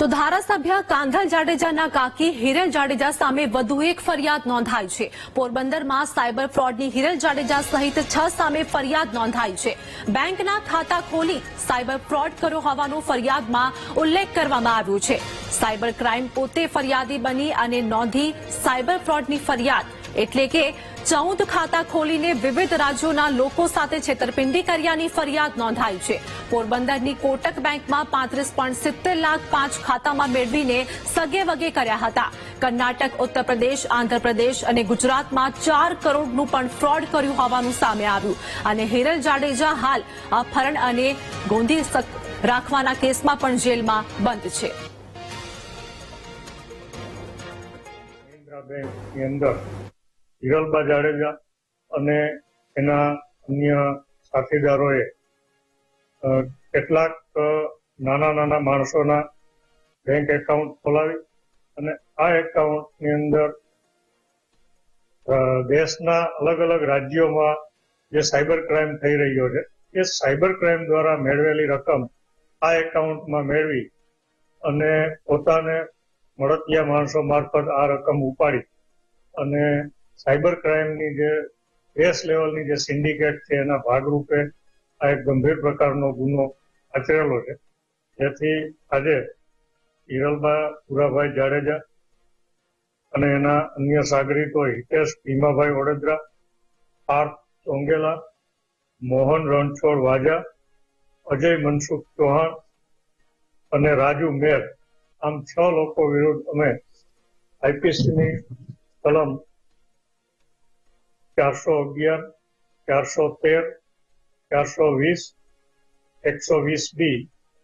તો ધારાસભ્ય કાંધલ જાડેજાના કાકી હિરલ જાડેજા સામે વધુ એક ફરિયાદ નોંધાઈ છે। પોરબંદરમાં સાયબર ફ્રોડની હિરલ જાડેજા સહિત 6 સામે ફરિયાદ નોંધાઈ છે। બેંકના ખાતા ખોલી સાયબર ફ્રોડ કર્યો હોવાનો ફરિયાદમાં ઉલ્લેખ કરવામાં આવ્યો છે। સાયબર ક્રાઇમ પોતે ફરિયાદી બની અને નોંધી સાયબર ફ્રોડની ફરિયાદ એટલે કે 14 ખાતા ખોલીને વિવિધ રાજ્યોના લોકો સાથે છેતરપિંડી કર્યાની ફરિયાદ નોંધાઈ છે। પોરબંદરની કોટક બેંકમાં 35.70 લાખ 5 ખાતામાં મેળવીને સગે વગે કર્યા હતા। કર્ણાટક, ઉત્તર પ્રદેશ, આંધ્રપ્રદેશ અને ગુજરાતમાં 4 કરોડનું પણ ફ્રોડ કર્યું હોવાનું સામે આવ્યું અને હિરલ જાડેજા હાલ અપહરણ અને ગોંધી રાખવાના કેસમાં પણ જેલમાં બંધ છે। બેંકની અંદર હિરલબા જાડેજા અને એના અન્ય સાથીદારોએ કેટલાક નાના માણસોના બેંક એકાઉન્ટ ખોલાવી અને આ એકાઉન્ટની અંદર દેશના અલગ અલગ રાજ્યોમાં જે સાયબર ક્રાઇમ થઈ રહ્યો છે એ સાયબર ક્રાઇમ દ્વારા મેળવેલી રકમ આ એકાઉન્ટમાં મેળવી અને પોતાને મળતિયા માણસો મારફત આ રકમ ઉપાડી અને સાયબર ક્રાઇમની જે દેશ લેવલની જે સિન્ડિકેટ છે એના ભાગરૂપે આ એક ગંભીર પ્રકારનો ગુનો આચરેલો છે। જેથી આજે હિરલબા પુરાભાઈ જાડેજા અને એના અન્ય સાગરીતો હિતેશ ભીમાભાઈ વડોદરા, પાર્થ ચોંગેલા, મોહન રણછોડ વાજા, અજય મનસુખ ચૌહાણ અને રાજુ મેર આમ 6 લોકો વિરુદ્ધ અમે આઈપીસીની કલમ 411, 413, 420, 120B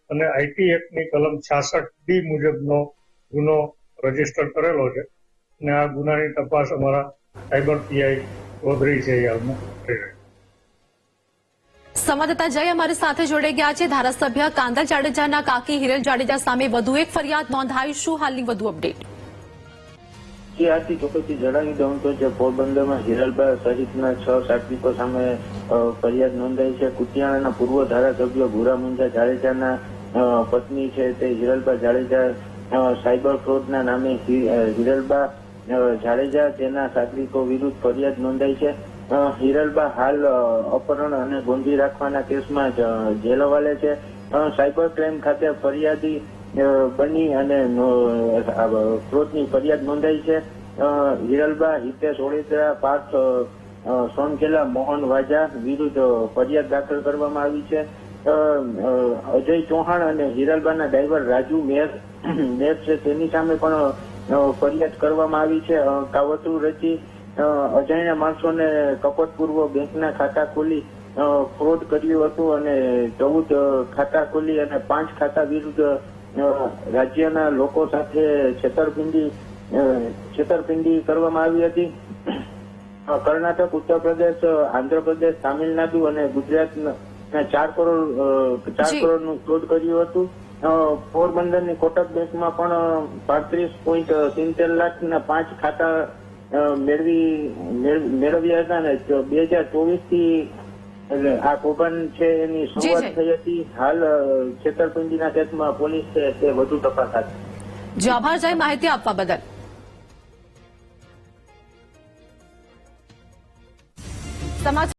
અને આઈટી એક્ટની કલમ 66D મુજબનો ગુનો રજીસ્ટર કરેલો છે અને આ ગુનાની તપાસ અમારા સાયબર પીઆઈ ચૌધરી છે એ હાલમાં કરી રહ્યા છે। સંવાદદાતા જય અમારી સાથે જોડાઈ ગયા છે। ધારાસભ્ય કાંધલ જાડેજાના કાકી હિરલ જાડેજા સામે વધુ એક ફરિયાદ નોંધાઈ, શું હાલની વધુ અપડેટ? આથી ચોક્કસથી જણાવી દઉં તો જે પોરબંદરમાં હિરલબા સહિતના 6 સાગરીતો સામે ફરિયાદ નોંધાઈ છે। કુતિયાણાના પૂર્વ ધારાસભ્ય ભૂરા મુંજા જાડેજાના પત્ની છે તે હિરલબા જાડેજા સાયબર ફ્રોડના નામે હિરલબા જાડેજા તેના સાગરીતો વિરુદ્ધ ફરિયાદ નોંધાઈ છે। હિરલબા હાલ અપહરણ અને ગોંધી રાખવાના કેસમાં જેલ હવાલે છે। સાયબર ક્રાઇમ ખાતે ફરિયાદી બની અને ફ્રોડની ફરિયાદ નોંધાઈ છે। હિરલબા, હિતેશ વડોદરા, પાર્થ સોનકેલા, મોહન વાજા વિરુદ્ધ ફરિયાદ દાખલ કરવામાં આવી છે। અજય ચૌહાણ અને હિરલબાના ડ્રાઈવર રાજુ મેર છે તેની સામે પણ ફરિયાદ કરવામાં આવી છે। કાવતરું રચી અજાણ્યા માણસોને કપટપૂર્વક બેંકના ખાતા ખોલી ફ્રોડ કર્યું હતું અને 14 ખાતા ખોલી અને 5 ખાતા વિરુદ્ધ રાજ્યના લોકો સાથે છેતરપિંડી કરવામાં આવી હતી। કર્ણાટક, ઉત્તર પ્રદેશ, આંધ્રપ્રદેશ, તામિલનાડુ અને ગુજરાતના 4 કરોડનું ફ્રોડ કર્યું હતું। પોરબંદરની કોટક બેંકમાં પણ 35.70 લાખના 5 ખાતા મેળવ્યા હતા અને 2024 થી આ કૌભાંડ છે એની શરૂઆત થઈ હતી। હાલ છેતરપિંડીના કેસમાં પોલીસ છે તે વધુ તપાસ હાથ ધરી છે। આભાર જય માહિતી આપવા બદલ। સમાચાર